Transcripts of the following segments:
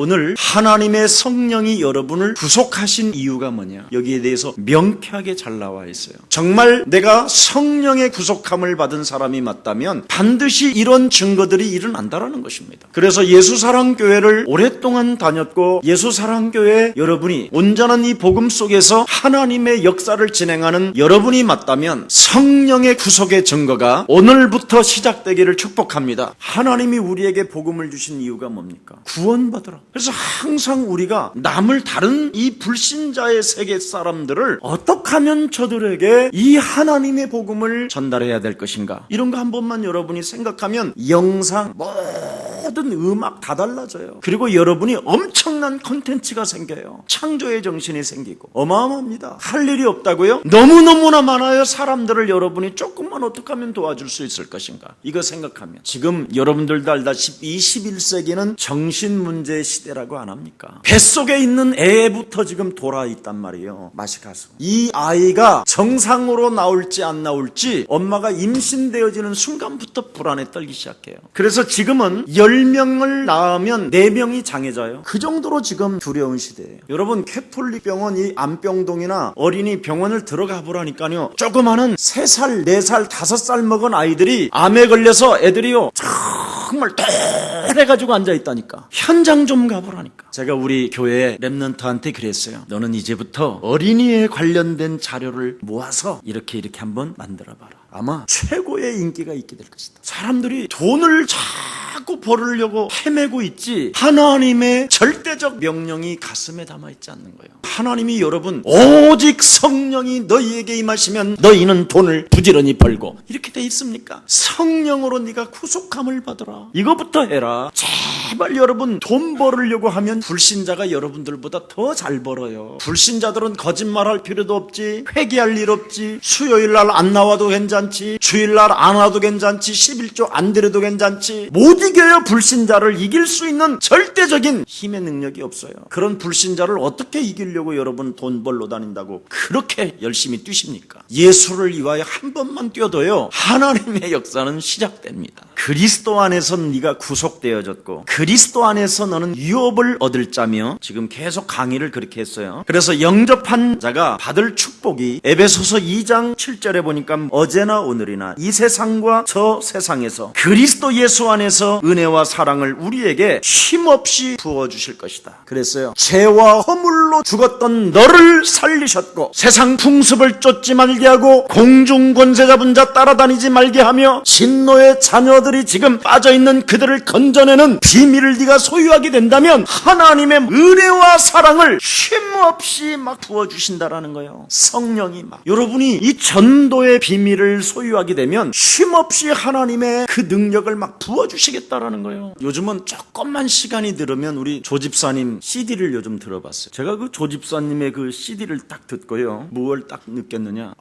오늘 하나님의 성령이 여러분을 구속하신 이유가 뭐냐? 여기에 대해서 명쾌하게 잘 나와 있어요. 정말 내가 성령의 구속함을 받은 사람이 맞다면 반드시 이런 증거들이 일어난다라는 것입니다. 그래서 예수사랑교회를 오랫동안 다녔고 예수사랑교회 여러분이 온전한 이 복음 속에서 하나님의 역사를 진행하는 여러분이 맞다면 성령의 구속의 증거가 오늘부터 시작되기를 축복합니다. 하나님이 우리에게 복음을 주신 이유가 뭡니까? 구원받으라. 그래서 항상 우리가 남을 다른 이 불신자의 세계 사람들을 어떻게 하면 저들에게 이 하나님의 복음을 전달해야 될 것인가? 이런 거 한 번만 여러분이 생각하면 영상, 모든 음악 다 달라져요. 그리고 여러분이 엄청난 콘텐츠가 생겨요. 창조의 정신이 생기고 어마어마합니다. 할 일이 없다고요? 너무너무나 많아요. 사람들을 여러분이 조금만 어떻게 하면 도와줄 수 있을 것인가? 이거 생각하면 지금 여러분들도 알다시피 21세기는 정신문제의 시대라고 안 합니까? 뱃속에 있는 애부터 지금 돌아있단 말이에요. 마시카스. 이 아이가 정상으로 나올지 안 나올지 엄마가 임신되어지는 순간부터 불안에 떨기 시작해요. 그래서 지금은 10명을 낳으면 4명이 장애자예요. 그 정도로 지금 두려운 시대예요. 여러분 캐톨릭 병원 이 안병동이나 어린이 병원을 들어가 보라니까요. 조그마한 3살, 4살, 5살 먹은 아이들이 암에 걸려서 애들이요 정말 떼래가지고 앉아있다니까. 현장 좀 가보라니까. 제가 우리 교회 랩넌트한테 그랬어요. 너는 이제부터 어린이에 관련된 자료를 모아서 이렇게 한번 만들어봐라. 아마 최고의 인기가 있게 될 것이다. 사람들이 돈을 자꾸 벌으려고 헤매고 있지 하나님의 절대적 명령이 가슴에 담아있지 않는 거예요. 하나님이 여러분 오직 성령이 너희에게 임하시면 너희는 돈을 부지런히 벌고 이렇게 돼 있습니까? 성령으로 네가 구속함을 받으라. 이거부터 해라. 제발 여러분 돈 벌으려고 하면 불신자가 여러분들보다 더 잘 벌어요. 불신자들은 거짓말할 필요도 없지, 회개할 일 없지, 수요일날 안 나와도 괜찮지, 주일날 안 와도 괜찮지, 11조 안 드려도 괜찮지. 못 이겨요. 불신자를 이길 수 있는 절대적인 힘의 능력이 없어요. 그런 불신자를 어떻게 이기려고 여러분 돈 벌러 다닌다고 그렇게 열심히 뛰십니까? 예수를 위하여 한 번만 뛰어도요 하나님의 역사는 시작됩니다. 그리스도 안에서 네가 구속되어졌고 그리스도 안에서 너는 유업을 얻을 자며, 지금 계속 강의를 그렇게 했어요. 그래서 영접한 자가 받을 축복이 에베소서 2장 7절에 보니까 어제나 오늘이나 이 세상과 저 세상에서 그리스도 예수 안에서 은혜와 사랑을 우리에게 쉼없이 부어주실 것이다. 그랬어요. 죄와 허물로 죽었던 너를 살리셨고 세상 풍습을 쫓지 말게 하고 공중 권세 잡은 자 따라다니지 말게 하며 진노의 자녀들이 지금 빠져있는 그들을 건져내는 비밀을 네가 소유하게 된다면 하나님의 은혜와 사랑을 쉼없이 막 부어주신다라는 거예요. 성령이 막 여러분이 이 전도의 비밀을 소유하게 되면 쉼없이 하나님의 그 능력을 막 부어주시겠다라는 거예요. 요즘은 조금만 시간이 들으면 우리 조집사님 CD를 요즘 들어봤어요. 제가 그 조집사님의 그 CD를 딱 듣고요 뭘 딱 느꼈느냐,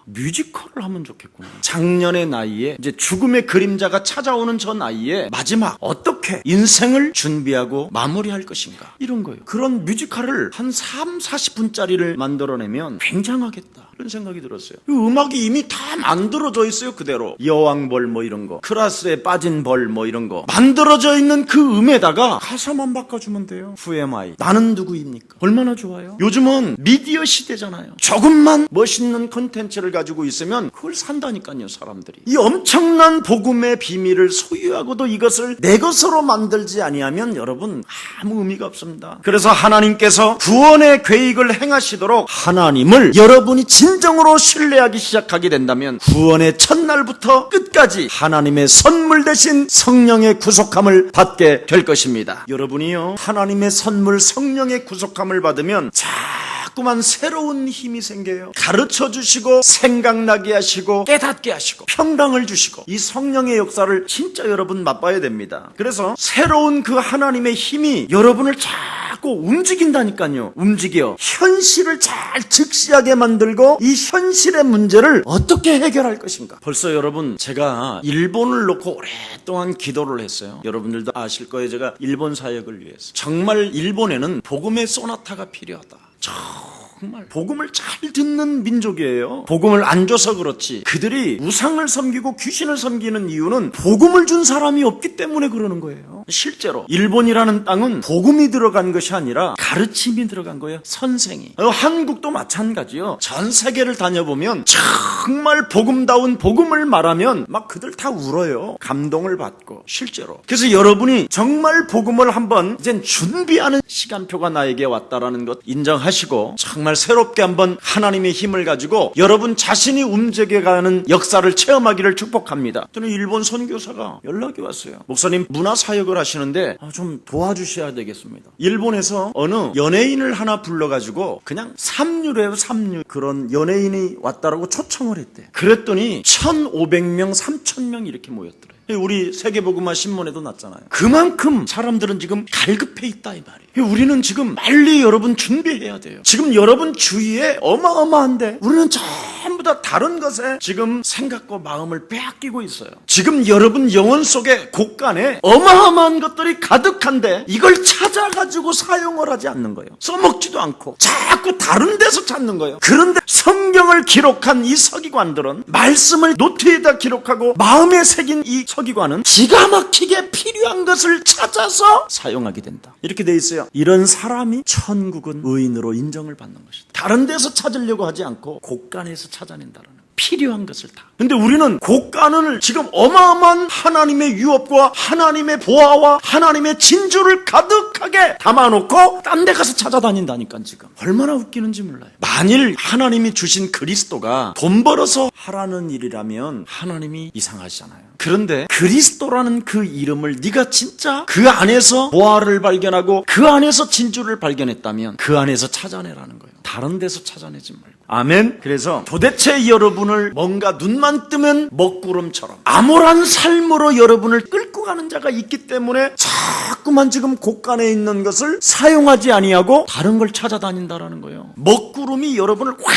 뮤지컬을 하면 좋겠구나. 작년의 나이에 이제 죽음의 그림자가 찾아오는 저 나이에 마지막 어떻게 인생을 준비하고 마무리할 것인가, 이런 거예요. 그런 뮤지컬을 한 40분짜리를 만들어내면 굉장하겠다, 그런 생각이 들었어요. 이 음악이 이미 다 만들어져 있어요. 그대로 여왕벌 뭐 이런 거, 크라스에 빠진 벌 뭐 이런 거 만들어져 있는 그 음에다가 가사만 바꿔주면 돼요. Who am I? 나는 누구입니까? 얼마나 좋아요. 요즘은 미디어 시대잖아요. 조금만 멋있는 콘텐츠를 가지고 있으면 그걸 산다니까요. 사람들이 이 엄청난 복음의 비밀을 소유하고도 이것을 내 것으로 만들지 아니하면 여러분 아무 의미가 없습니다. 그래서 하나님께서 구원의 계획을 행하시도록 하나님을 여러분이 진정으로 신뢰하기 시작하게 된다면 구원의 첫날부터 끝까지 하나님의 선물 대신 성령의 구속함을 받게 될 것입니다. 여러분이요 하나님의 선물 성령의 구속함을 받으면 자꾸만 새로운 힘이 생겨요. 가르쳐 주시고 생각나게 하시고 깨닫게 하시고 평강을 주시고, 이 성령의 역사를 진짜 여러분 맛봐야 됩니다. 그래서 새로운 그 하나님의 힘이 여러분을 자꾸 움직인다니까요. 움직여 현실을 잘 즉시하게 만들고 이 현실의 문제를 어떻게 해결할 것인가. 벌써 여러분 제가 일본을 놓고 오랫동안 기도를 했어요. 여러분들도 아실 거예요. 제가 일본 사역을 위해서 정말 일본에는 복음의 소나타가 필요하다. 정말 복음을 잘 듣는 민족이에요. 복음을 안 줘서 그렇지 그들이 우상을 섬기고 귀신을 섬기는 이유는 복음을 준 사람이 없기 때문에 그러는 거예요. 아세요? 실제로 일본이라는 땅은 복음이 들어간 것이 아니라 가르침이 들어간 거예요. 선생이. 한국도 마찬가지요. 전 세계를 다녀보면 정말 복음다운 복음을 말하면 막 그들 다 울어요. 감동을 받고 실제로. 그래서 여러분이 정말 복음을 한번 이젠 준비하는 시간표가 나에게 왔다라는 것 인정하시고 정말 새롭게 한번 하나님의 힘을 가지고 여러분 자신이 움직여가는 역사를 체험하기를 축복합니다. 저는 일본 선교사가 연락이 왔어요. 목사님 문화사역을 하시는데 좀 도와주셔야 되겠습니다. 일본에서 어느 연예인을 하나 불러가지고 그냥 삼류래요. 삼류. 그런 연예인이 왔다라고 초청을 했대. 그랬더니 1,500명 3,000명 이렇게 모였더래요. 우리 세계복음화 신문에도 났잖아요. 그만큼 사람들은 지금 갈급해 있다 이 말이에요. 우리는 지금 빨리 여러분 준비해야 돼요. 지금 여러분 주위에 어마어마한데 우리는 전부 다 다른 것에 지금 생각과 마음을 빼앗기고 있어요. 지금 여러분 영혼 속에 곳간에 어마어마한 것들이 가득한데 이걸 찾아가지고 사용을 하지 않는 거예요. 써먹지도 않고 자꾸 다른 데서 찾는 거예요. 그런데 성경을 기록한 이 서기관들은 말씀을 노트에다 기록하고 마음에 새긴 이 서기관은 기가 막히게 필요한 것을 찾아서 사용하게 된다. 이렇게 돼 있어요. 이런 사람이 천국은 의인으로 인정을 받는 것이다. 다른 데서 찾으려고 하지 않고 곳간에서 찾아낸다는 거예요. 필요한 것을 다. 근데 우리는 곳간을 지금 어마어마한 하나님의 유업과 하나님의 보화와 하나님의 진주를 가득하게 담아놓고 딴 데 가서 찾아다닌다니까 지금. 얼마나 웃기는지 몰라요. 만일 하나님이 주신 그리스도가 돈 벌어서 하라는 일이라면 하나님이 이상하시잖아요. 그런데 그리스도라는 그 이름을 네가 진짜 그 안에서 보화를 발견하고 그 안에서 진주를 발견했다면 그 안에서 찾아내라는 거예요. 다른 데서 찾아내지 말고. 아멘. 그래서 도대체 여러분을 뭔가 눈만 뜨면 먹구름처럼 암울한 삶으로 여러분을 끌고 가는 자가 있기 때문에 자꾸만 지금 곳간에 있는 것을 사용하지 아니하고 다른 걸 찾아다닌다라는 거예요. 먹구름이 여러분을 확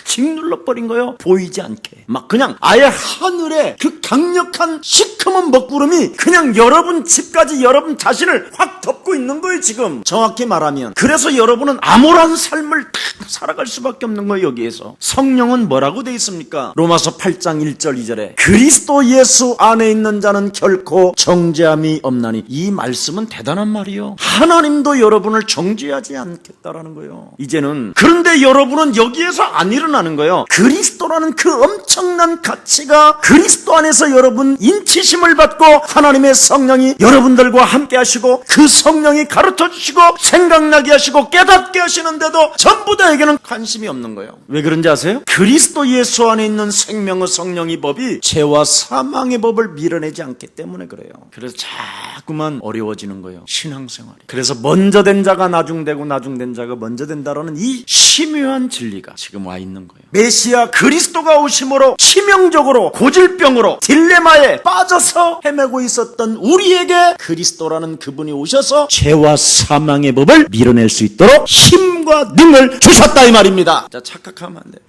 짓눌러버린 거예요. 보이지 않게. 막 그냥 아예 하늘에 그 강력한 시커먼 먹구름이 그냥 여러분 집까지 여러분 자신을 확 덮고 있는 거예요 지금. 정확히 말하면. 그래서 여러분은 암울한 삶을 딱 살아갈 수밖에 없는 거예요. 여기에서 성령은 뭐라고 돼 있습니까? 로마서 8장 1절 2절에 그리스도 예수 안에 있는 자는 결코 정죄함이 없나니. 이 말씀은 대단한 말이요. 하나님도 여러분을 정죄하지 않겠다라는 거예요. 이제는. 그런데 여러분은 여기에서 안 일어나는 거예요. 그리스도라는 그 엄청난 가치가 그리스도 안에서 여러분 인치심을 받고 하나님의 성령이 여러분들과 함께 하시고 그 성령이 가르쳐 주시고 생각나게 하시고 깨닫게 하시는데도 전부 다에게는 관심이 없는 거예요. 왜 그런지 아세요? 그리스도 예수 안에 있는 생명의 성령의 법이 죄와 사망의 법을 밀어내지 않기 때문에 그래요. 그래서 자꾸만 어려워지는 거예요. 신앙생활이. 그래서 먼저 된 자가 나중되고 나중된 자가 먼저 된다라는 이 심오한 진리가 지금 와 있는 거예요. 메시아 그리스도가 오심으로 치명적으로 고질병으로 딜레마에 빠져서 헤매고 있었던 우리에게 그리스도라는 그분이 오셔서 죄와 사망의 법을 밀어낼 수 있도록 힘과 능을 주셨다 이 말입니다. 자, 착각하면 안 돼요.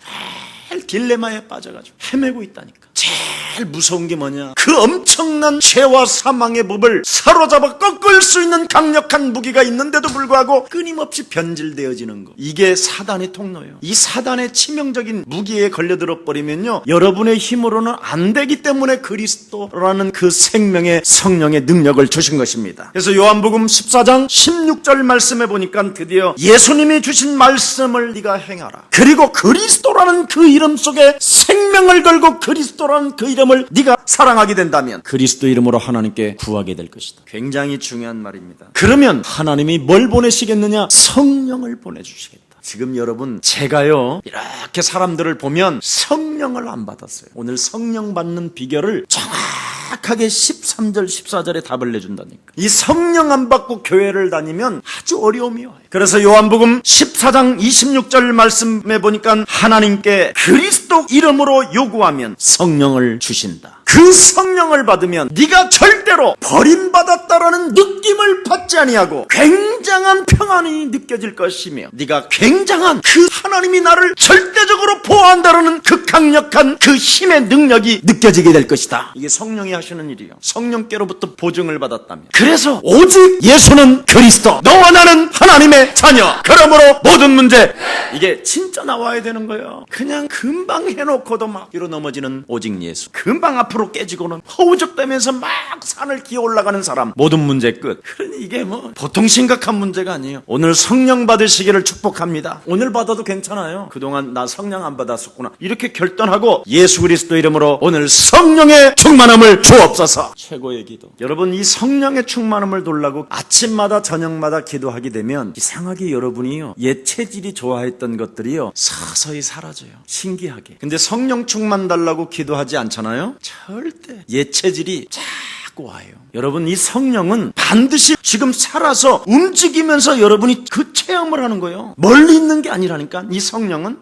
제일 딜레마에 빠져가지고 헤매고 있다니까. 제일 무서운 게 뭐냐? 그 엄청난 죄와 사망의 법을 사로잡아 꺾을 수 있는 강력한 무기가 있는데도 불구하고 끊임없이 변질되어지는 거. 이게 사단의 통로예요. 이 사단의 치명적인 무기에 걸려들어 버리면요, 여러분의 힘으로는 안 되기 때문에 그리스도라는 그 생명의 성령의 능력을 주신 것입니다. 그래서 요한복음 14장 16절 말씀에 보니까 드디어 예수님이 주신 말씀을 네가 행하라. 그리고 그리스도라는 그 이름 속에 생명을 걸고 그리스도라는 그 이름을 네가 사랑하게 된다면 그리스도 이름으로 하나님께 구하게 될 것이다. 굉장히 중요한 말입니다. 그러면 하나님이 뭘 보내시겠느냐? 성령을 보내주시겠다. 지금 여러분, 제가요 이렇게 사람들을 보면 성령을 안 받았어요. 오늘 성령 받는 비결을 정확하게 13절 14절에 답을 내준다니까. 이 성령 안 받고 교회를 다니면 아주 어려움이 와요. 그래서 요한복음 14장 26절 말씀에 보니까 하나님께 그리스도 이름으로 요구하면 성령을 주신다. 그 성령을 받으면 네가 절대로 버림받았다라는 느낌을 받지 받지 아니하고 굉장한 평안이 느껴질 것이며 네가 굉장한 그 하나님이 나를 절대적으로 보호한다는 그 강력한 그 힘의 능력이 느껴지게 될 것이다. 이게 성령이 하시는 일이에요. 성령께로부터 보증을 받았다면. 그래서 오직 예수는 그리스도, 너와 나는 하나님의 자녀, 그러므로 모든 문제, 이게 진짜 나와야 되는 거예요. 그냥 금방 해놓고도 막 뒤로 넘어지는 오직 예수, 금방 앞으로 깨지고는 허우적대면서 막 산을 기어 올라가는 사람, 모든 문제 끝. 그러니 이게 뭐 보통 심각한 문제가 아니에요. 오늘 성령 받으시기를 축복합니다. 오늘 받아도 괜찮아요. 그동안 나 성령 안 받았었구나, 이렇게 결단하고 예수 그리스도 이름으로 오늘 성령의 충만함을 주옵소서. 최고의 기도. 여러분, 이 성령의 충만함을 돌라고 아침마다 저녁마다 기도하게 되면 이상하게 여러분이요, 옛 체질이 좋아했던 것들이요 서서히 사라져요. 신기하게. 근데 성령 충만 달라고 기도하지 않잖아요. 절대 옛 체질이 자꾸 와요. 여러분, 이 성령은 반드시 지금 살아서 움직이면서 여러분이 그 체험을 하는 거예요. 멀리 있는 게 아니라니까. 이 성령은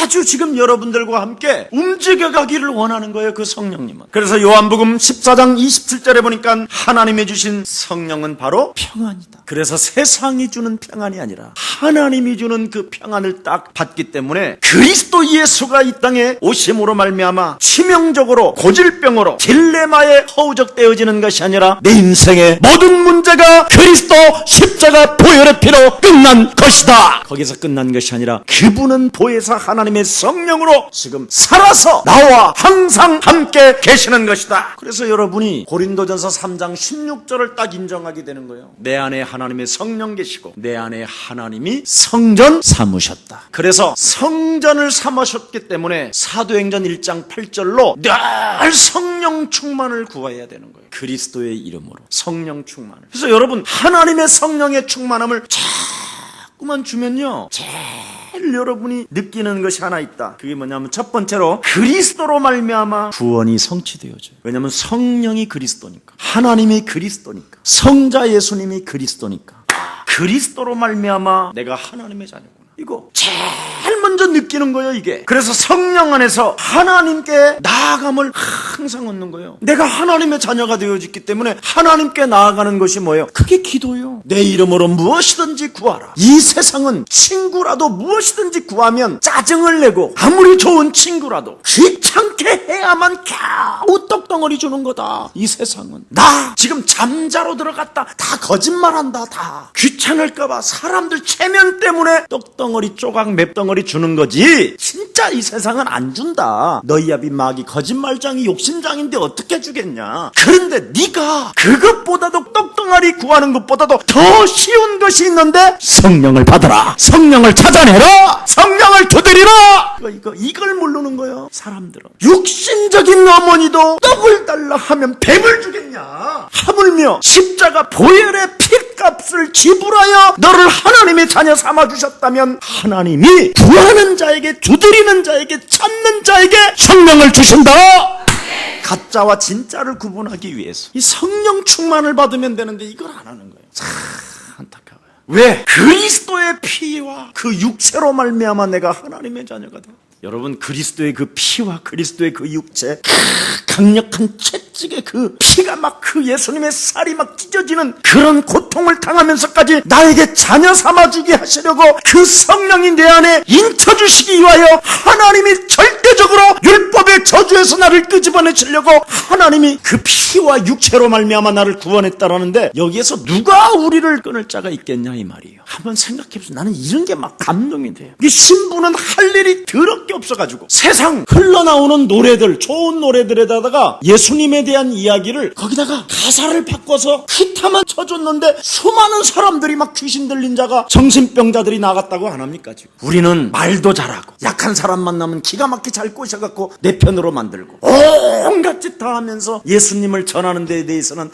아주 지금 여러분들과 함께 움직여가기를 원하는 거예요, 그 성령님은. 그래서 요한복음 14장 27절에 보니까 하나님이 주신 성령은 바로 평안이다. 그래서 세상이 주는 평안이 아니라 하나님이 주는 그 평안을 딱 받기 때문에 그리스도 예수가 이 땅에 오심으로 말미암아 치명적으로 고질병으로 딜레마에 허우적대어지는 것이 아니라 내 인생의 모든 문제가 그리스도 십자가 보혈의 피로 끝난 것이다. 거기서 끝난 것이 아니라 그분은 보혜사 하나님의 성령으로 지금 살아서 나와 항상 함께 계시는 것이다. 그래서 여러분이 고린도전서 3장 16절을 딱 인정하게 되는 거예요. 내 안에 하나님의 성령 계시고 내 안에 하나님이 성전 삼으셨다. 그래서 성전을 삼으셨기 때문에 사도행전 1장 8절로 늘 성령 충만을 구해야 되는 거예요. 그리스도의 이름으로 성령 충만을. 그래서 여러분, 하나님의 성령의 충만함을 자꾸만 주면요, 제일 여러분이 느끼는 것이 하나 있다. 그게 뭐냐면 첫 번째로 그리스도로 말미암아 구원이 성취되어져요. 왜냐하면 성령이 그리스도니까, 하나님이 그리스도니까, 성자 예수님이 그리스도니까. 그리스도로 말미암아 내가 하나님의 자녀구나. 이거 제일 먼저 느끼는 거예요, 이게. 그래서 성령 안에서 하나님께 나아감을 항상 얻는 거예요. 내가 하나님의 자녀가 되어졌기 때문에 하나님께 나아가는 것이 뭐예요? 그게 기도예요. 내 이름으로 무엇이든지 구하라. 이 세상은 친구라도 무엇이든지 구하면 짜증을 내고, 아무리 좋은 친구라도 귀찮게 해야만 겨우 떡덩어리 주는 거다. 이 세상은. 나 지금 잠자로 들어갔다, 다 거짓말한다. 다 귀찮을까봐 사람들 체면 때문에 떡덩어리 조각 맵덩어리 주는 거지, 진짜 이 세상은 안 준다. 너희 아비 마귀 거짓말장이 욕심장인데 어떻게 주겠냐. 그런데 네가 그것보다도 떡덩어리 구하는 것보다도 더 쉬운 것이 있는데, 성령을 받아라, 성령을 찾아내라, 성령을 두드리라. 이걸 모르는 거예요, 사람들은. 육신적인 어머니도 떡을 달라 하면 뱀을 주겠냐. 하물며 십자가 보혈의 피값을 지불하여 너를 하나님의 자녀 삼아주셨다면 하나님이 구하는 자에게, 두드리는 자에게, 찾는 자에게 성령을 주신다. 가짜와 진짜를 구분하기 위해서 이 성령 충만을 받으면 되는데 이걸 안 하는 거예요. 참 안타까워요. 왜? 그리스도의 피와 그 육체로 말미암아 내가 하나님의 자녀가 돼. 여러분, 그리스도의 그 피와 그리스도의 그 육체, 강력한 채찍의 그 피가 막 그 예수님의 살이 막 찢어지는 그런 고통을 당하면서까지 나에게 자녀 삼아주게 하시려고 그 성령이 내 안에 인쳐주시기 위하여 하나님이 절대적으로 율법의 저주에서 나를 끄집어내시려고 하나님이 그 피와 육체로 말미암아 나를 구원했다라는데, 여기에서 누가 우리를 끊을 자가 있겠냐 이 말이에요. 한번 생각해보세요. 나는 이런 게 막 감동이 돼요. 이 신부는 할 일이 더럽게 없어가지고 세상 흘러나오는 노래들, 좋은 노래들에다가 예수님에 대한 이야기를 거기다가 가사를 바꿔서 기타만 쳐줬는데 수많은 사람들이 막 귀신 들린 자가, 정신병자들이 나갔다고 안 합니까 지금? 우리는 말도 잘하고 약한 사람 만나면 기가 막히게 잘 꼬셔갖고 내 편으로 만들고 온갖 짓 다 하면서 예수님을 전하는 데에 대해서는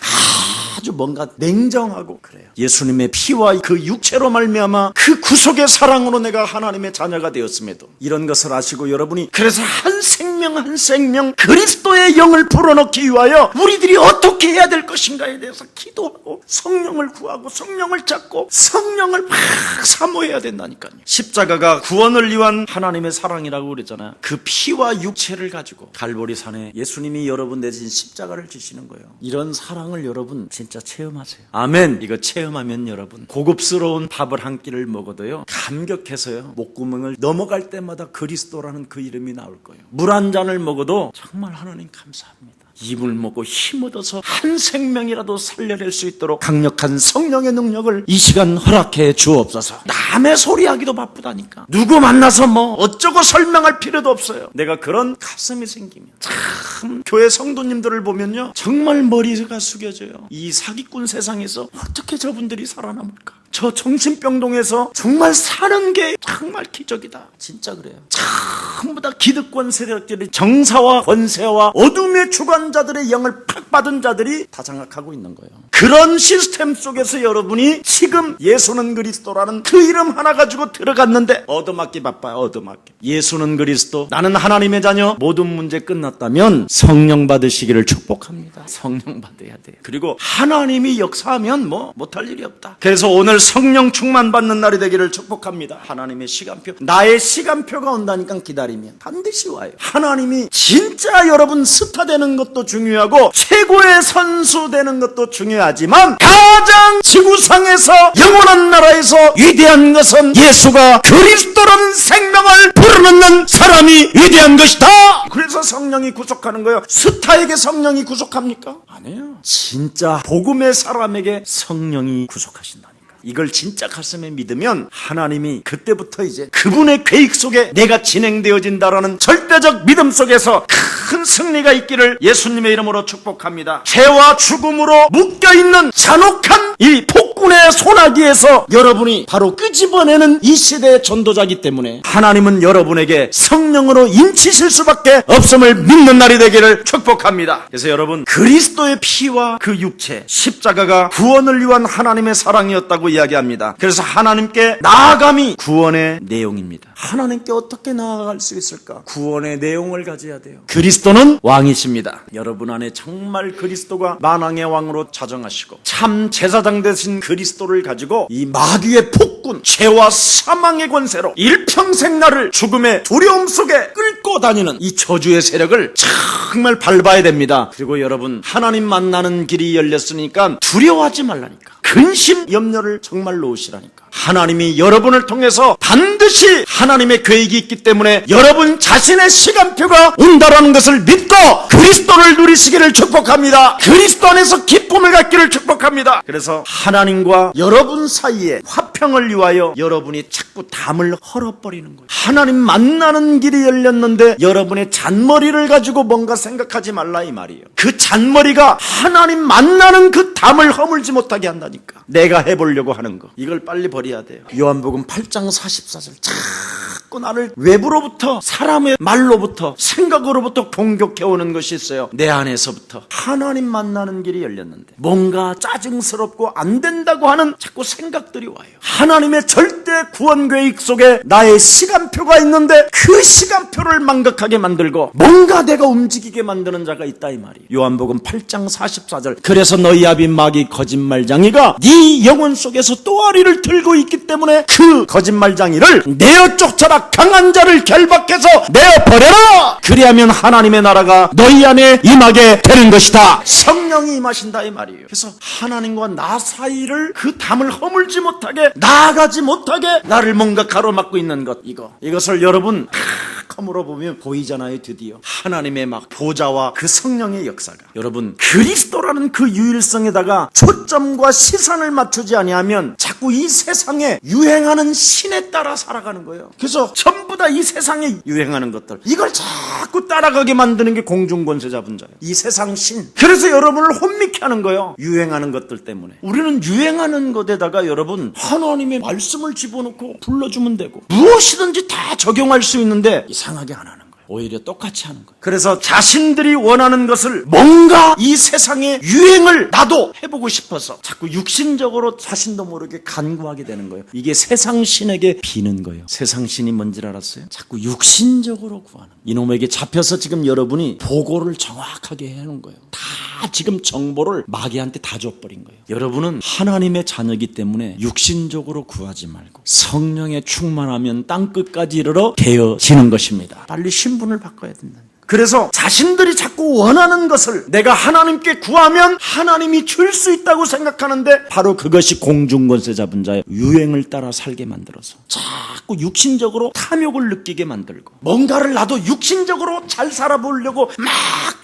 아주 뭔가 냉정하고 그래요. 예수님의 피와 그 육체로 말미암아 그 구속의 사랑으로 내가 하나님의 자녀가 되었음에도 이런 것을 아시고 여러분이 그래서 한 생명 한 생명 그리스도의 영을 불어넣기 위하여 우리들이 어떻게 해야 될 것인가에 대해서 기도하고 성령을 구하고 성령을 찾고 성령을 막 사모해야 된다니까요. 십자가가 구원을 위한 하나님의 사랑이라고 그랬잖아요. 그 피와 육체를 가지고 갈보리 산에 예수님이 여러분 대신 십자가를 지시는 거예요. 이런 사랑을 여러분 진짜 진짜 체험하세요. 아멘. 이거 체험하면 여러분 고급스러운 밥을 한 끼를 먹어도요 감격해서요 목구멍을 넘어갈 때마다 그리스도라는 그 이름이 나올 거예요. 물 한 잔을 먹어도 정말 하나님 감사합니다. 입을 먹고 힘 얻어서 한 생명이라도 살려낼 수 있도록 강력한 성령의 능력을 이 시간 허락해 주옵소서. 남의 소리하기도 바쁘다니까. 누구 만나서 뭐 어쩌고 설명할 필요도 없어요. 내가 그런 가슴이 생기면 참 교회 성도님들을 보면요 정말 머리가 숙여져요. 이 사기꾼 세상에서 어떻게 저분들이 살아남을까? 저 정신병동에서 정말 사는 게 정말 기적이다. 진짜 그래요. 전부 다 기득권 세력들이 정사와 권세와 어둠의 주관자들의 영을 팍 받은 자들이 다 장악하고 있는 거예요. 그런 시스템 속에서 여러분이 지금 예수는 그리스도라는 그 이름 하나 가지고 들어갔는데 얻어맞기 바빠요. 얻어맞기. 예수는 그리스도, 나는 하나님의 자녀, 모든 문제 끝났다면 성령 받으시기를 축복합니다. 성령 받아야 돼요. 그리고 하나님이 역사하면 뭐 못할 일이 없다. 그래서 오늘 성령 충만 받는 날이 되기를 축복합니다. 하나님의 시간표, 나의 시간표가 온다니까 기다리면 반드시 와요. 하나님이 진짜 여러분 스타 되는 것도 중요하고 최고의 선수 되는 것도 중요하지만 가장 지구상에서 영원한 나라에서 위대한 것은 예수가 그리스도라는 생명을 불어넣는 사람이 위대한 것이다. 그래서 성령이 구속하는 거예요. 스타에게 성령이 구속합니까? 아니에요. 진짜 복음의 사람에게 성령이 구속하신다. 이걸 진짜 가슴에 믿으면 하나님이 그때부터 이제 그분의 계획 속에 내가 진행되어진다라는 절대적 믿음 속에서 큰 승리가 있기를 예수님의 이름으로 축복합니다. 죄와 죽음으로 묶여있는 잔혹한 이 폭군의 소나기에서 여러분이 바로 끄집어내는 이 시대의 전도자이기 때문에 하나님은 여러분에게 성령으로 인치실 수밖에 없음을 믿는 날이 되기를 축복합니다. 그래서 여러분 그리스도의 피와 그 육체 십자가가 구원을 위한 하나님의 사랑이었다고 이야기합니다. 그래서 하나님께 나아감이 구원의 내용입니다. 하나님께 어떻게 나아갈 수 있을까? 구원의 내용을 가져야 돼요. 그리스도는 왕이십니다. 여러분 안에 정말 그리스도가 만왕의 왕으로 자정하시고 참 제사장 되신 그리스도를 가지고 이 마귀의 폭군, 죄와 사망의 권세로 일평생 나를 죽음의 두려움 속에 끌고 다니는 이 저주의 세력을 정말 밟아야 됩니다. 그리고 여러분 하나님 만나는 길이 열렸으니까 두려워하지 말라니까. 근심 염려를 정말 놓으시라니까. 하나님이 여러분을 통해서 반드시 하나님의 계획이 있기 때문에 여러분 자신의 시간표가 온다라는 것을 믿고 그리스도를 누리시기를 축복합니다. 그리스도 안에서 기쁨을 갖기를 축복합니다. 그래서 하나님과 여러분 사이에 화평을 위하여 여러분이 자꾸 담을 헐어버리는 거예요. 하나님 만나는 길이 열렸는데 여러분의 잔머리를 가지고 뭔가 생각하지 말라 이 말이에요. 그 잔머리가 하나님 만나는 그 담을 허물지 못하게 한다니까. 내가 해보려고 하는 거 이걸 빨리 버려야 돼요. 요한복음 8장 44절 자꾸 나를 외부로부터 사람의 말로부터 생각으로부터 공격해오는 것이 있어요. 내 안에서부터 하나님 만나는 길이 열렸는데 뭔가 짜증스럽고 안 된다고 하는 자꾸 생각들이 와요. 하나님의 절대 구원 계획 속에 나의 시간표가 있는데 그 시간표를 망각하게 만들고 뭔가 내가 움직이게 만드는 자가 있다 이 말이에요. 요한복음 8장 44절 그래서 너희 아비 마귀 거짓말장이가 네 영혼 속에서 또아리를 들고 있기 때문에 그 거짓말장이를 내어 쫓아라. 강한 자를 결박해서 내어버려라. 그리하면 하나님의 나라가 너희 안에 임하게 되는 것이다. 성령이 임하신다 이 말이에요. 그래서 하나님과 나 사이를 그 담을 허물지 못하게 나아가지 못하게 나를 뭔가 가로막고 있는 것 이것을 여러분 컴으로 보면 보이잖아요. 드디어 하나님의 막 보좌와 그 성령의 역사가 여러분 그리스도라는 그 유일성에다가 초점과 시선을 맞추지 아니하면 자꾸 이 세상에 유행하는 신에 따라 살아가는 거예요. 그래서 전부 다 이 세상에 유행하는 것들 이걸 자꾸 따라가게 만드는 게 공중권세 잡은 자예요. 이 세상 신. 그래서 여러분을 혼미케 하는 거예요. 유행하는 것들 때문에. 우리는 유행하는 것에다가 여러분 하나님의 말씀을 집어넣고 불러주면 되고 무엇이든지 다 적용할 수 있는데 이상하게 안 하는 거예요. 오히려 똑같이 하는 거예요. 그래서 자신들이 원하는 것을 뭔가 이 세상의 유행을 나도 해보고 싶어서 자꾸 육신적으로 자신도 모르게 간구하게 되는 거예요. 이게 세상 신에게 비는 거예요. 세상 신이 뭔지 알았어요? 자꾸 육신적으로 구하는 거예요. 이놈에게 잡혀서 지금 여러분이 보고를 정확하게 해놓은 거예요. 다 지금 정보를 마귀한테 다 줘버린 거예요. 여러분은 하나님의 자녀이기 때문에 육신적으로 구하지 말고 성령에 충만하면 땅끝까지 이르러 되어지는 것입니다. 빨리 신분을 바꿔야 된다니까. 그래서 자신들이 자꾸 원하는 것을 내가 하나님께 구하면 하나님이 줄 수 있다고 생각하는데 바로 그것이 공중권세 잡은 자의 유행을 따라 살게 만들어서 자꾸 육신적으로 탐욕을 느끼게 만들고 뭔가를 나도 육신적으로 잘 살아보려고 막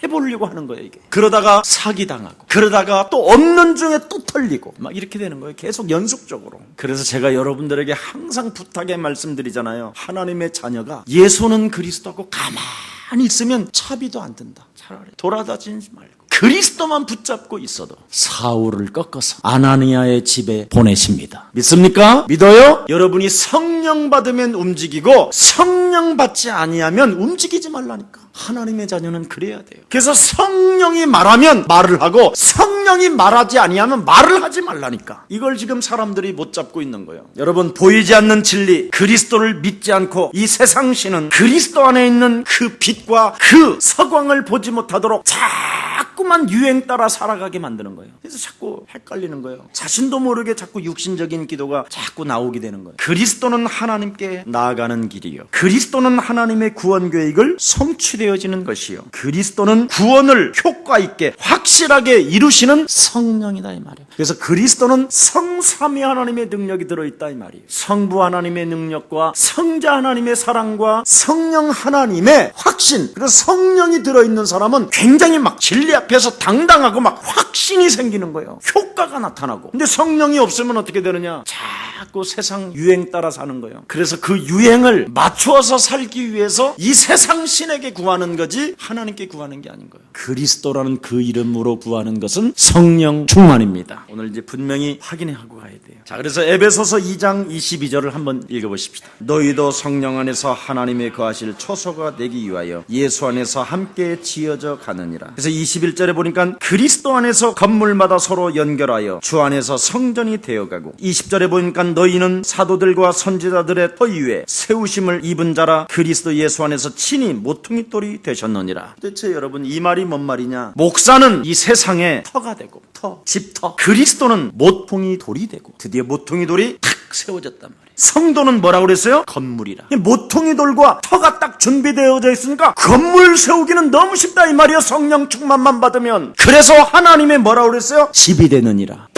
해보려고 하는 거예요. 이게 그러다가 사기당하고 그러다가 또 없는 중에 또 털리고 막 이렇게 되는 거예요. 계속 연속적으로. 그래서 제가 여러분들에게 항상 부탁의 말씀드리잖아요. 하나님의 자녀가 예수는 그리스도고 가만히 있으면 차비도 안 든다. 차라리 돌아다니지 말고 그리스도만 붙잡고 있어도 사울을 꺾어서 아나니아의 집에 보내십니다. 믿습니까? 믿어요? 여러분이 성령 받으면 움직이고 성령 받지 아니하면 움직이지 말라니까. 하나님의 자녀는 그래야 돼요. 그래서 성령이 말하면 말을 하고 성령이 말하지 아니하면 말을 하지 말라니까. 이걸 지금 사람들이 못 잡고 있는 거예요. 여러분, 보이지 않는 진리, 그리스도를 믿지 않고 이 세상 신은 그리스도 안에 있는 그 빛과 그 서광을 보지 못하도록 자꾸만 유행 따라 살아가게 만드는 거예요. 그래서 자꾸 헷갈리는 거예요. 자신도 모르게 자꾸 육신적인 기도가 자꾸 나오게 되는 거예요. 그리스도는 하나님께 나아가는 길이요, 그리스도는 하나님의 구원 계획을 성취되어지는 것이요, 그리스도는 구원을 효과 있게 확실하게 이루시는 성령이다 이 말이에요. 그래서 그리스도는 성삼위 하나님의 능력이 들어있다 이 말이에요. 성부 하나님의 능력과 성자 하나님의 사랑과 성령 하나님의 확신, 그래서 성령이 들어있는 사람은 굉장히 막 진리 앞에서 당당하고 막 확신이 생기는 거예요. 효과가 나타나고. 근데 성령이 없으면 어떻게 되느냐? 자꾸 세상 유행 따라 사는 거예요. 그래서 그 유행을 맞추어서 살기 위해서 이 세상 신에게 구하는 거지 하나님께 구하는 게 아닌 거예요. 그리스도라는 그 이름으로 구하는 것은 성령 충만입니다. 오늘 이제 분명히 확인하고 가야 돼요. 자, 그래서 에베소서 2장 22절을 한번 읽어보십시다. 너희도 성령 안에서 하나님의 거하실 초소가 되기 위하여 예수 안에서 함께 지어져 가느니라. 그래서 21절에 보니까 그리스도 안에서 건물마다 서로 연결하여 주 안에서 성전이 되어가고, 20절에 보니까 너희는 사도들과 선지자들의 터 위에 세우심을 입은 자라 그리스도 예수 안에서 친히 모퉁이 돌이 되셨느니라. 도대체 여러분, 이 말이 뭔 말이냐? 목사는 이 세상에 터가 되고, 집터, 그리스도는 모퉁이 돌이 되고, 드디어 모퉁이 돌이 탁 세워졌단 말이에요. 성도는 뭐라고 그랬어요? 건물이라. 모퉁이 돌과 터가 딱 준비되어져 있으니까 건물 세우기는 너무 쉽다 이 말이에요. 성령 충만만 받으면. 그래서 하나님의 뭐라고 그랬어요? 집이 되느니라.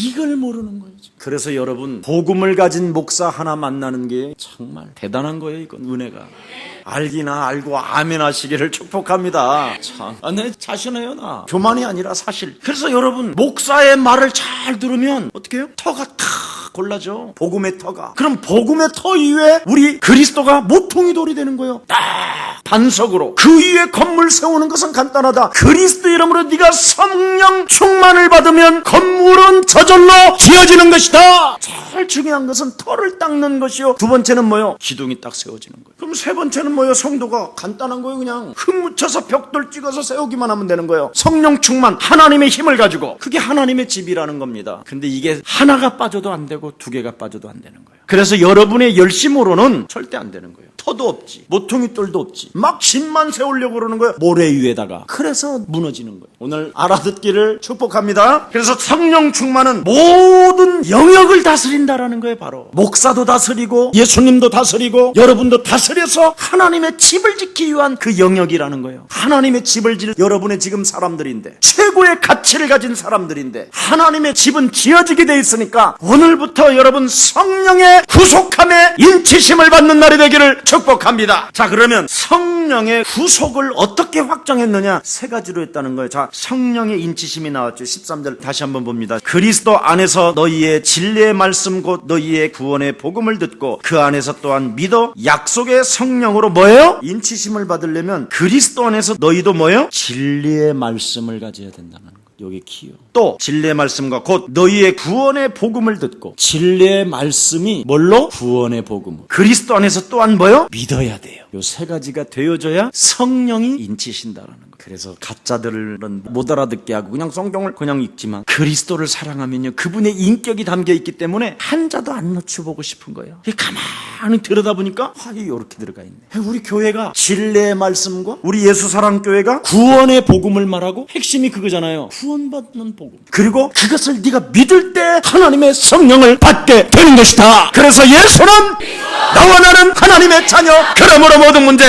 이걸 모르는 거예요. 그래서 여러분, 복음을 가진 목사 하나 만나는 게 정말 대단한 거예요. 이건 은혜가. 알기나 알고 아멘 하시기를 축복합니다. 참, 내 자신해요. 나 교만이 아니라 사실. 그래서 여러분, 목사의 말을 잘 들으면 어떻게 해요? 터가 탁 골라져. 복음의 터가. 그럼 복음의 터 위에 우리 그리스도가 모퉁이 돌이 되는 거예요. 딱 반석으로. 그 위에 건물 세우는 것은 간단하다. 그리스도 이름으로 네가 성령 충만을 받으면 건물은 저절로 지어지는 것이다. 제일 중요한 것은 터를 닦는 것이요, 두 번째는 뭐요? 기둥이 딱 세워지는 거예요. 그럼 세 번째는 뭐예요? 성도가 간단한 거예요. 그냥 흙 묻혀서 벽돌 찍어서 세우기만 하면 되는 거예요. 성령 충만, 하나님의 힘을 가지고. 그게 하나님의 집이라는 겁니다. 근데 이게 하나가 빠져도 안 되고 두 개가 빠져도 안 되는 거예요. 그래서 여러분의 열심으로는 절대 안 되는 거예요. 터도 없지, 모퉁이 돌도 없지, 막 집만 세우려고 그러는 거예요. 모래 위에다가. 그래서 무너지는 거예요. 오늘 알아듣기를 축복합니다. 그래서 성령 충만은 모든 영역을 다스린다라는 거예요. 바로 목사도 다스리고 예수님도 다스리고 여러분도 다스려서 하나님의 집을 짓기 위한 그 영역이라는 거예요. 하나님의 집을 질 여러분의 지금 사람들인데, 최고의 가치를 가진 사람들인데, 하나님의 집은 지어지게 돼 있으니까 오늘부터 여러분 성령의 구속함에 인치심을 받는 날이 되기를 축복합니다. 자, 그러면 성령의 구속을 어떻게 확정했느냐? 세 가지로 했다는 거예요. 자, 성령의 인치심이 나왔죠. 13절 다시 한번 봅니다. 그리스도 안에서 너희의 진리의 말씀 곧 너희의 구원의 복음을 듣고 그 안에서 또한 믿어 약속의 성령으로 뭐예요? 인치심을 받으려면 그리스도 안에서 너희도 뭐예요? 진리의 말씀을 가져야 된다는 거예요. 여기 키요. 또 진리의 말씀과 곧 너희의 구원의 복음을 듣고, 진리의 말씀이 뭘로? 구원의 복음. 그리스도 안에서 또한 뭐요? 믿어야 돼요. 요 세 가지가 되어져야 성령이 인치신다라는 거예요. 그래서 가짜들은 못 알아듣게 하고 그냥 성경을 그냥 읽지만, 그리스도를 사랑하면요, 그분의 인격이 담겨 있기 때문에 한 자도 안 놓쳐보고 싶은 거예요. 가만히 들여다보니까 이렇게 들어가 있네. 우리 교회가 진리의 말씀과 우리 예수 사랑 교회가 구원의 복음을 말하고 핵심이 그거잖아요. 구원받는 복음. 그리고 그것을 네가 믿을 때 하나님의 성령을 받게 되는 것이다. 그래서 예수는 나와 나는 하나님의 자녀. 그러므로 모든 문제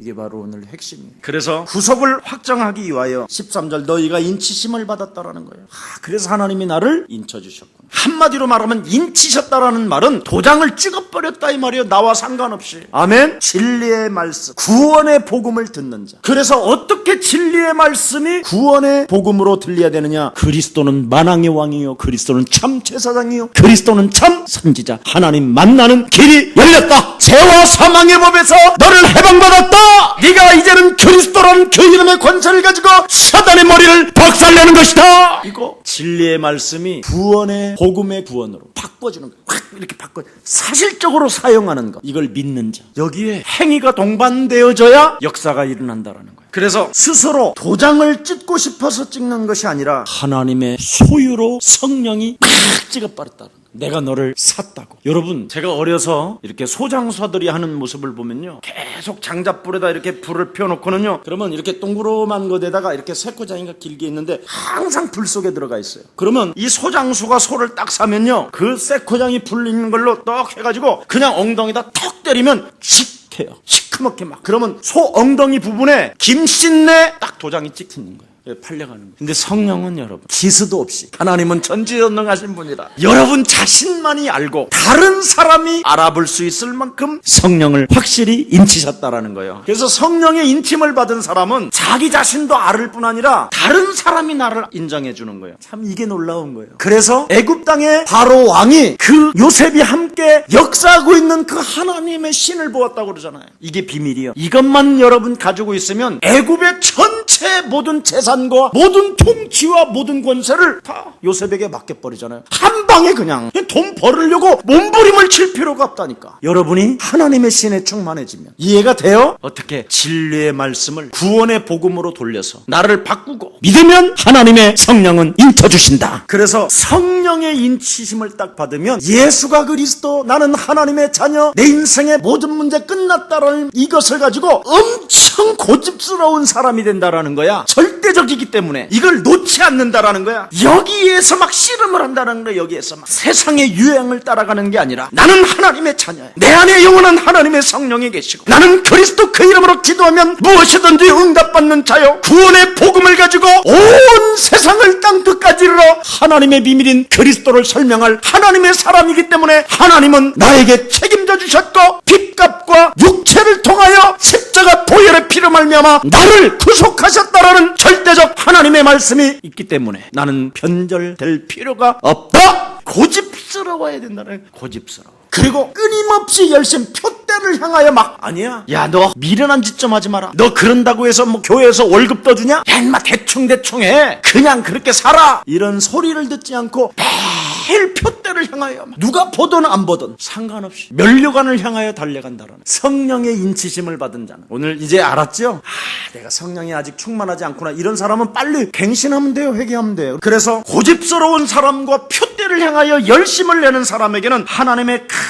이게 바로 오늘 핵심이에요. 그래서 구속을 확정하기 위하여 13절 너희가 인치심을 받았다라는 거예요. 그래서 하나님이 나를 인쳐주셨구나. 한마디로 말하면 인치셨다라는 말은 도장을 찍어버렸다 이 말이에요. 나와 상관없이. 아멘. 진리의 말씀, 구원의 복음을 듣는 자. 그래서 어떻게 진리의 말씀이 구원의 복음으로 들려야 되느냐? 그리스도는 만왕의 왕이요, 그리스도는 참 제사장이요, 그리스도는 참 선지자. 하나님 만나는 길이 열렸다. 죄와 사망의 법에서 너를 해방받았다. 네가 이제는 그리스도라는 그 이름의 권세를 가지고 사단의 머리를 박살내는 것이다. 이거 진리의 말씀이 구원의 복음의 구원으로 바꿔주는 거예요. 확 이렇게 바꿔 사실적으로 사용하는 것. 이걸 믿는 자. 여기에 행위가 동반되어져야 역사가 일어난다라는 거예요. 그래서 스스로 도장을 찍고 싶어서 찍는 것이 아니라 하나님의 소유로 성령이 팍 찍어버렸다는 거예요. 내가 너를 샀다고. 여러분, 제가 어려서 이렇게 소장사들이 하는 모습을 보면요, 계속 장작불에다 이렇게 불을 피워놓고는요, 그러면 이렇게 동그란 것에다가 이렇게 새코장이가 길게 있는데 항상 불 속에 들어가 있어요. 그러면 이 소장수가 소를 딱 사면요, 그 새코장이 불리는 걸로 떡 해가지고 그냥 엉덩이다 턱 때리면 칙 해요. 시커멓게 막. 그러면 소 엉덩이 부분에 김신내 딱 도장이 찍히는 거예요. 팔려가는 거예요. 근데 성령은 여러분 기스도 없이, 하나님은 전지전능하신 분이라 여러분 자신만이 알고 다른 사람이 알아볼 수 있을 만큼 성령을 확실히 인치셨다라는 거예요. 그래서 성령의 인침을 받은 사람은 자기 자신도 알을 뿐 아니라 다른 사람이 나를 인정해 주는 거예요. 참 이게 놀라운 거예요. 그래서 애굽 땅의 바로 왕이 그 요셉이 함께 역사하고 있는 그 하나님의 신을 보았다고 그러잖아요. 이게 비밀이에요. 이것만 여러분 가지고 있으면 애굽의 전체 모든 재산 모든 통치와 모든 권세를 다 요셉에게 맡겨버리잖아요. 한 방에 그냥 돈 벌으려고 몸부림을 칠 필요가 없다니까. 여러분이 하나님의 신에 충만해지면 이해가 돼요? 어떻게? 진리의 말씀을 구원의 복음으로 돌려서 나를 바꾸고 믿으면 하나님의 성령은 인쳐주신다. 그래서 성령의 인치심을 딱 받으면 예수가 그리스도, 나는 하나님의 자녀, 내 인생의 모든 문제 끝났다라는 이것을 가지고 엄청 고집스러운 사람이 된다라는 거야. 절대적이기 때문에 이걸 놓지 않는다라는 거야. 여기에서 막 씨름을 한다는 거야. 여기에서 막 세상의 유행을 따라가는 게 아니라 나는 하나님의 자녀야. 내 안에 영원한 하나님의 성령이 계시고 나는 그리스도 그 이름으로 기도하면 무엇이든지 응답받는 자요, 구원의 복음을 가지고 온 세상을 땅끝까지 이르러 하나님의 비밀인 그리스도를 설명할 하나님의 사람이기 때문에 하나님은 나에게 책임져 주셨고 빚값과 육체를 통하여 십자가 보혈의 피로 말미암아 나를 구속하셨다라는 절대적 하나님의 말씀이 있기 때문에 나는 변절될 필요가 없다. 고집스러워야 된다는 거예요. 고집스러워. 그리고 끊임없이 열심히 표대를 향하여 막, 아니야, 야 너 미련한 짓 좀 하지 마라. 너 그런다고 해서 뭐 교회에서 월급 떠주냐? 야 인마 대충 해. 그냥 그렇게 살아. 이런 소리를 듣지 않고 매일 표대를 향하여 막, 누가 보든 안 보든 상관없이 면류관을 향하여 달려간다라는 성령의 인치심을 받은 자는, 오늘 이제 알았죠? 내가 성령이 아직 충만하지 않구나. 이런 사람은 빨리 갱신하면 돼요. 회개하면 돼요. 그래서 고집스러운 사람과 표대를 향하여 열심을 내는 사람에게는 하나님의 큰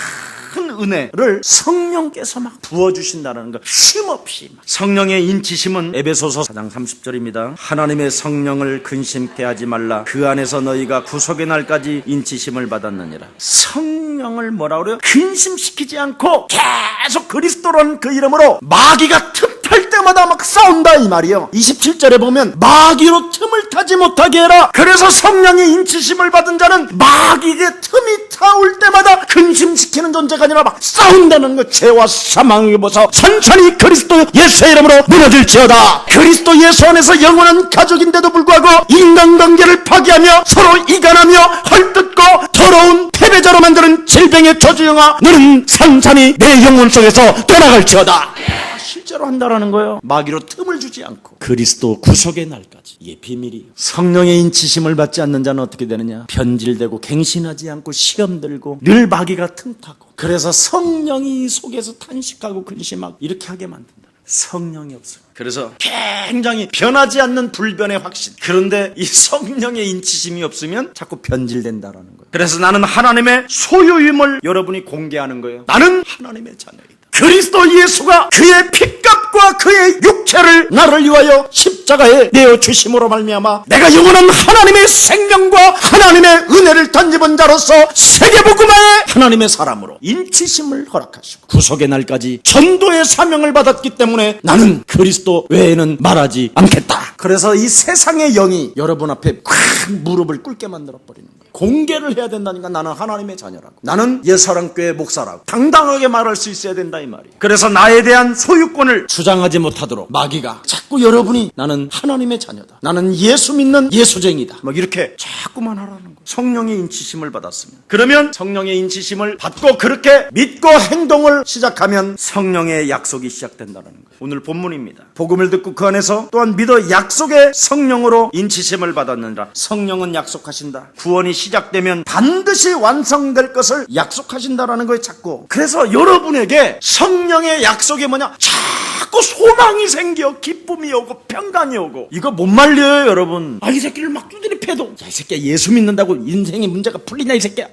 은혜를 성령께서 막 부어주신다는 것. 쉼없이. 성령의 인치심은 에베소서 4장 30절입니다. 하나님의 성령을 근심케 하지 말라. 그 안에서 너희가 구속의 날까지 인치심을 받았느니라. 성령을 뭐라 그래요? 근심시키지 않고 계속 그리스도라는 그 이름으로 마귀가 틈탈 때마다 막 싸운다 이 말이에요. 27절에 보면 마귀로 틈을 타지 못하게 해라. 그래서 성령의 인치심을 받은 자는 마귀의 틈이 타올 때마다 근심시키는 존재가 아니라 막 싸운다는 것. 죄와 사망을 벗어 천천히 그리스도 예수의 이름으로 무너질지어다. 그리스도 예수 안에서 영원한 가족인데도 불구하고 인간관계를 파괴하며 서로 이간하며 헐뜯고 더러운 패배자로 만드는 질병의 저주영아, 너는 산산이 내 영혼 속에서 떠나갈지어다. 실제로 한다라는 거예요. 마귀로 틈을 주지 않고 그리스도 구속의 날까지. 이게 비밀이에요. 성령의 인치심을 받지 않는 자는 어떻게 되느냐? 변질되고 갱신하지 않고 시험 들고 늘 마귀가 틈타고, 그래서 성령이 속에서 탄식하고 근심하고 이렇게 하게 만든다. 성령이 없어요. 그래서 굉장히 변하지 않는 불변의 확신. 그런데 이 성령의 인치심이 없으면 자꾸 변질된다라는 거예요. 그래서 나는 하나님의 소유임을 여러분이 공개하는 거예요. 나는 하나님의 자녀이다. 그리스도 예수가 그의 핏값과 그의 육체를 나를 위하여 십자가에 내어 주심으로 말미암아 내가 영원한 하나님의 생명과 하나님의 은혜를 던집은 자로서 세계복음화의 하나님의 사람으로 인치심을 허락하시고 구속의 날까지 전도의 사명을 받았기 때문에 나는 그리스도 외에는 말하지 않겠다. 그래서 이 세상의 영이 여러분 앞에 콱 무릎을 꿇게 만들어버리는 거예요. 공개를 해야 된다니까. 나는 하나님의 자녀라고, 나는 예사랑교회 목사라고 당당하게 말할 수 있어야 된다 이 말이에요. 그래서 나에 대한 소유권을 주장하지 못하도록 마귀가 자꾸 여러분이 나는 하나님의 자녀다, 나는 예수 믿는 예수쟁이다 막 이렇게 자꾸만 하라는 거예요. 성령의 인치심을 받았으면, 그러면 성령의 인치심을 받고 그렇게 믿고 행동을 시작하면 성령의 약속이 시작된다는 거예요. 오늘 본문입니다. 복음을 듣고 그 안에서 또한 믿어 약속의 성령으로 인치심을 받았느니라. 성령은 약속하신다. 구원이 시작되면 반드시 완성될 것을 약속하신다라는 거예요. 자꾸. 그래서 여러분에게 성령의 약속이 뭐냐, 자꾸 소망이 생겨, 기쁨이 오고 평강이 오고. 이거 못 말려요 여러분. 이 새끼를 막 두드리 패도, 야, 이 새끼야 예수 믿는다고 인생의 문제가 풀리냐 이 새끼야.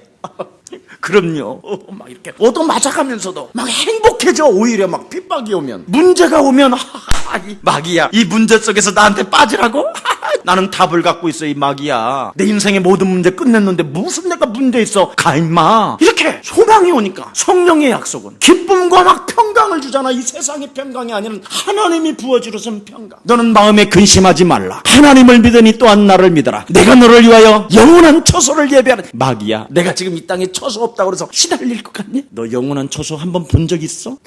그럼요. 막 이렇게 얻어 맞아가면서도 막 행복해져. 오히려 막 핍박이 오면, 문제가 오면 이 마귀야, 이 문제 속에서 나한테 빠지라고? 나는 답을 갖고 있어. 이 마귀야, 내 인생의 모든 문제 끝냈는데 무슨 내가 문제 있어, 가 임마. 이렇게 소망이 오니까 성령의 약속은 기쁨과 막 평강을 주잖아. 이 세상의 평강이 아니라 하나님이 부어주시는 평강. 너는 마음에 근심하지 말라. 하나님을 믿으니 또한 나를 믿어라. 내가 너를 위하여 영원한 처소를 예비하는. 마귀야, 내가 지금 이 땅에 처소 없다고 그래서 시달릴 것 같니? 너 영원한 처소 한번 본 적 있어?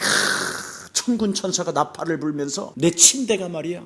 천군 천사가 나팔을 불면서 내 침대가 말이야, 야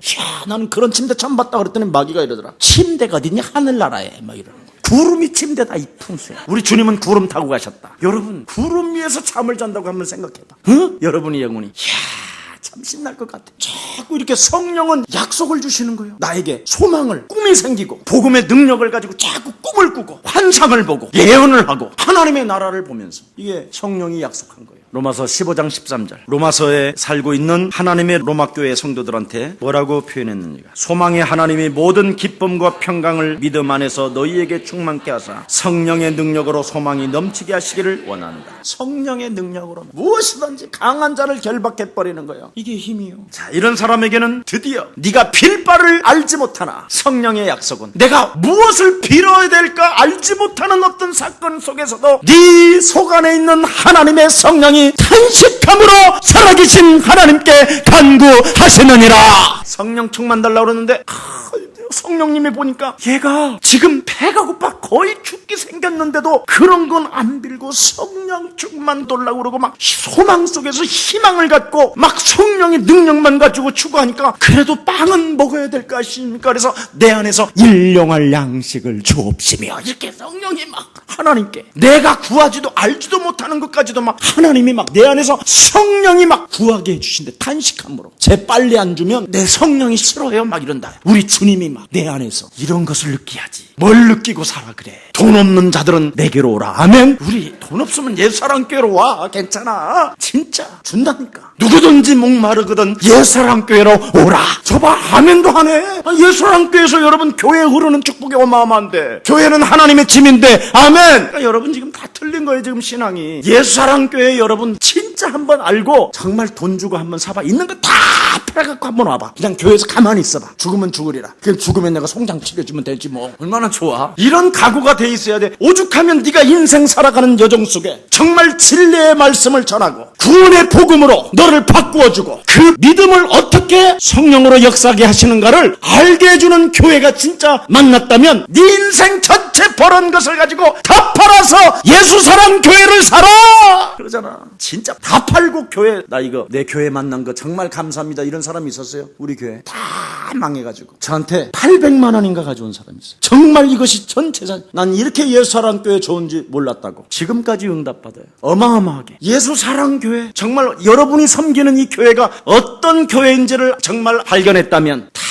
나는 그런 침대 처음 봤다 그랬더니 마귀가 이러더라. 침대가 어디냐, 하늘나라에 막 이러는 거야. 구름이 침대다 이 풍수야. 우리 주님은 구름 타고 가셨다. 여러분 구름 위에서 잠을 잔다고 한번 생각해봐. 응? 여러분의 영혼이 참 신날 것 같아. 자꾸 이렇게 성령은 약속을 주시는 거예요. 나에게 소망을, 꿈이 생기고 복음의 능력을 가지고 자꾸 꿈을 꾸고 환상을 보고 예언을 하고 하나님의 나라를 보면서, 이게 성령이 약속한 거예요. 로마서 15장 13절. 로마서에 살고 있는 하나님의 로마교회 성도들한테 뭐라고 표현했느냐. 소망의 하나님이 모든 기쁨과 평강을 믿음 안에서 너희에게 충만케 하사 성령의 능력으로 소망이 넘치게 하시기를 원한다. 성령의 능력으로 무엇이든지 강한 자를 결박해버리는 거예요. 이게 힘이요. 자, 이런 사람에게는 드디어 네가 빌 바를 알지 못하나 성령의 약속은 내가 무엇을 빌어야 될까 알지 못하는 어떤 사건 속에서도 네 속 안에 있는 하나님의 성령이 탄식함으로 살아계신 하나님께 간구하시느니라. 성령 충만 달라고 그러는데 성령님이 보니까 얘가 지금 배가 고파 거의 죽기 생겼는데도 그런 건 안 빌고 성령 충만 돌라고 그러고 막 소망 속에서 희망을 갖고 막 성령의 능력만 가지고 추구하니까 그래도 빵은 먹어야 될 거 아십니까? 그래서 내 안에서 일용할 양식을 주옵시며, 이렇게 성령이 막 하나님께 내가 구하지도 알지도 못하는 것까지도 막 하나님이 막 내 안에서 성령이 막 구하게 해주신대. 탄식함으로. 제 빨리 안 주면 내 성령이 싫어요 막 이런다. 우리 주님이 막 내 안에서 이런 것을 느끼야지. 뭘 느끼고 살아 그래. 돈 없는 자들은 내게로 오라. 아멘. 우리 돈 없으면 예사랑교회로 와. 괜찮아. 진짜 준다니까. 누구든지 목마르거든 예사랑교회로 오라. 저봐, 아멘도 하네. 예사랑교회에서 여러분 교회에 흐르는 축복이 어마어마한데, 교회는 하나님의 짐인데. 아멘. 그러니까 여러분 지금 다 틀린 거예요 지금 신앙이. 예사랑교회 여러분 진짜 한번 알고 정말 돈 주고 한번 사봐. 있는 거 다 팔아갖고 한번 와봐. 그냥 교회에서 가만히 있어봐. 죽으면 죽으리라. 그냥 죽으면 내가 송장 치료주면 되지 뭐. 얼마나 좋아. 이런 각오가 돼 있어야 돼. 오죽하면 네가 인생 살아가는 여정 속에 정말 진리의 말씀을 전하고 구원의 복음으로 너를 바꾸어주고 그 믿음을 어떻게 성령으로 역사하게 하시는가를 알게 해주는 교회가 진짜 만났다면 네 인생 전체 벌은 것을 가지고 다 팔아서 예수 사랑 교회를 살아 그러잖아. 진짜 다 팔고 교회, 나 이거 내 교회 만난 거 정말 감사합니다 이런 사람이 있었어요. 우리 교회 다 망해가지고 저한테 800만 원인가 가져온 사람이 있어요. 정말 이것이 전 재산. 난 이렇게 예수 사랑 교회 좋은지 몰랐다고. 지금까지 응답받아요. 어마어마하게. 예수 사랑 교회, 정말 여러분이 섬기는 이 교회가 어떤 교회인지를 정말 발견했다면 다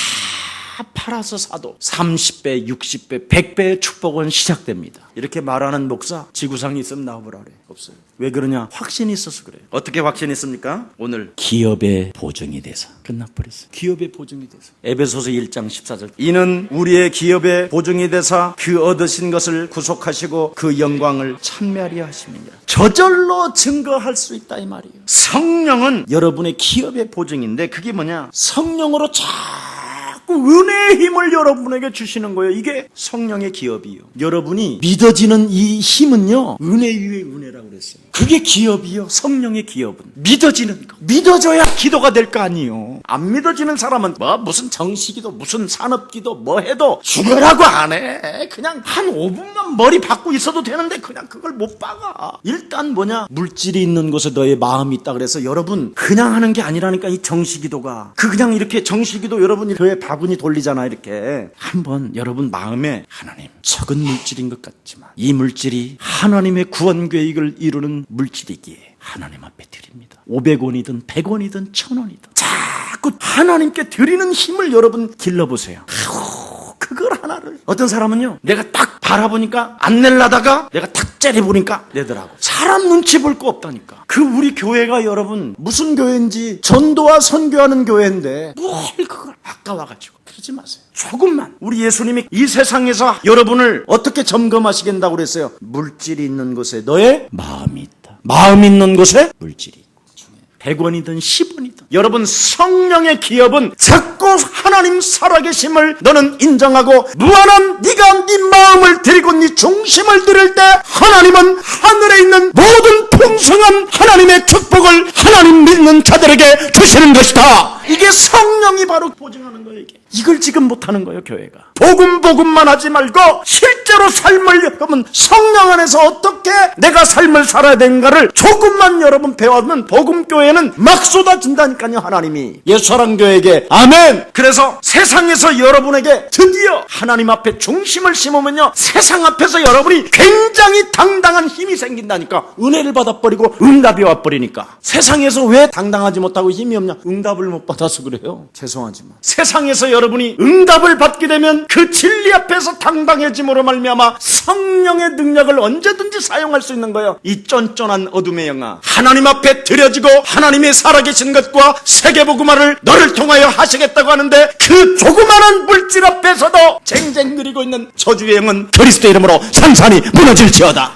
팔아서 사도 30배, 60배, 100배의 축복은 시작됩니다. 이렇게 말하는 목사 지구상에 있으면 나와보라 그래. 없어요. 왜 그러냐? 확신이 있어서 그래요. 어떻게 확신이 있습니까? 오늘 기업의 보증이 돼서 끝나버렸어요. 기업의 보증이 돼서. 에베소서 1장 14절. 이는 우리의 기업의 보증이 돼서 그 얻으신 것을 구속하시고 그 영광을 찬미하리 하심이니라. 저절로 증거할 수 있다 이 말이에요. 성령은 여러분의 기업의 보증인데 그게 뭐냐? 성령으로 그 은혜의 힘을 여러분에게 주시는 거예요. 이게 성령의 기업이요. 여러분이 믿어지는 이 힘은요, 은혜 위에 은혜라고 그랬어요. 그게 기업이요. 성령의 기업은 믿어지는 거. 믿어져야 기도가 될 거 아니에요. 안 믿어지는 사람은 무슨 정식기도 무슨 산업기도 뭐 해도 죽으라고 안 해. 그냥 한 5분만 머리 박고 있어도 되는데 그냥 그걸 못 박아. 일단 물질이 있는 곳에 너의 마음이 있다 그래서 여러분 그냥 하는 게 아니라니까. 이 정식기도가 그냥 이렇게 정식기도 여러분이 교회 바구니 돌리잖아. 이렇게 한번 여러분 마음에 하나님, 적은 물질인 것 같지만 이 물질이 하나님의 구원 계획을 이루는 물질이기에 하나님 앞에 드립니다. 500원이든 100원이든 1000원이든 자꾸 하나님께 드리는 힘을 여러분 길러보세요. 그걸 하나를. 어떤 사람은요, 내가 딱 바라보니까 안 낼라다가 내가 딱 째려보니까 내더라고. 사람 눈치 볼 거 없다니까. 우리 교회가 여러분 무슨 교회인지 전도와 선교하는 교회인데 뭘 그걸 아까워가지고. 그러지 마세요. 조금만. 우리 예수님이 이 세상에서 여러분을 어떻게 점검하시겠다고 그랬어요? 물질이 있는 곳에 너의 마음이 있다. 마음 있는 곳에 물질이 있다. 100원이든 10원이든 여러분 성령의 기업은 자꾸 하나님 살아계심을 너는 인정하고 무한한 네가 네 마음을 드리고 네 중심을 드릴 때 하나님은 하늘에 있는 모든 풍성한 하나님의 축복을 하나님 믿는 자들에게 주시는 것이다. 이게 성령이 바로 보증하는 거예요. 이걸 지금 못하는 거예요. 교회가 복음만 하지 말고 실제로 삶을 여러분 성령 안에서 어떻게 내가 삶을 살아야 되는가를 조금만 여러분 배워면 복음교회는 막 쏟아진다니까요. 하나님이 예수사랑교회에게 아멘. 그래서 세상에서 여러분에게 드디어 하나님 앞에 중심을 심으면요, 세상 앞에서 여러분이 굉장히 당당한 힘이 생긴다니까. 은혜를 받아버리고 응답이 와버리니까. 세상에서 왜 당당하지 못하고 힘이 없냐? 응답을 못 받아서 그래요. 죄송하지만 세상에서 여러분이 응답을 받게 되면 그 진리 앞에서 당당해짐으로 말미암아 성령의 능력을 언제든지 사용할 수 있는 거예요. 이 쫀쫀한 어둠의 영아, 하나님 앞에 드려지고 하나님이 살아계신 것과 세계복음화를 너를 통하여 하시겠다고 하는데 그 조그마한 물질 앞에서도 쟁쟁거리고 있는 저주의 영은 그리스도 이름으로 산산이 무너질지어다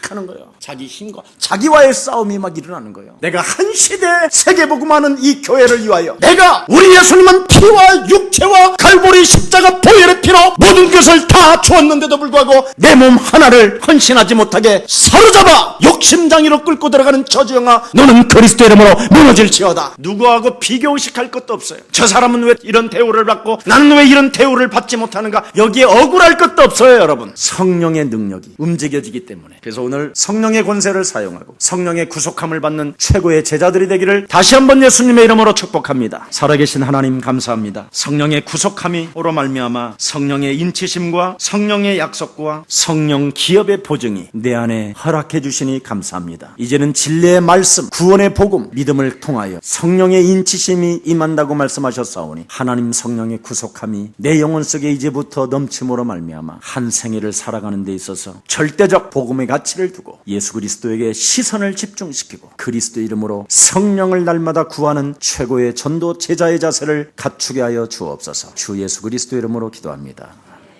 하는 거예요. 자기 힘과 자기와의 싸움이 막 일어나는 거예요. 내가 한 시대 세계복음하는 이 교회를 위하여 내가 우리 예수님은 피와 육체와 갈보리 십자가 보혈의 피로 모든 것을 다 주었는데도 불구하고 내 몸 하나를 헌신하지 못하게 사로잡아 욕심장애로 끌고 들어가는 저주영아, 너는 그리스도 이름으로 무너질지어다. 누구하고 비교의식할 것도 없어요. 저 사람은 왜 이런 대우를 받고 나는 왜 이런 대우를 받지 못하는가. 여기에 억울할 것도 없어요. 여러분 성령의 능력이 움직여지기 때문에. 그래서 오늘 성령의 권세를 사용하고 성령의 구속함을 받는 최고의 제자들이 되기를 다시 한번 예수님의 이름으로 축복합니다. 살아계신 하나님 감사합니다. 성령의 구속함이 오로 말미암아 성령의 인치심과 성령의 약속과 성령 기업의 보증이 내 안에 허락해 주시니 감사합니다. 이제는 진리의 말씀, 구원의 복음, 믿음을 통하여 성령의 인치심이 임한다고 말씀하셨사오니 하나님 성령의 구속함이 내 영혼 속에 이제부터 넘침으로 말미암아 한 생애를 살아가는 데 있어서 절대적 복음의 가치를 두고 예수 그리스도에게 시선을 집중시키고 그리스도 이름으로 성령을 날마다 구하는 최고의 전도 제자의 자세를 갖추게 하여 주옵소서. 주 예수 그리스도 이름으로 기도합니다.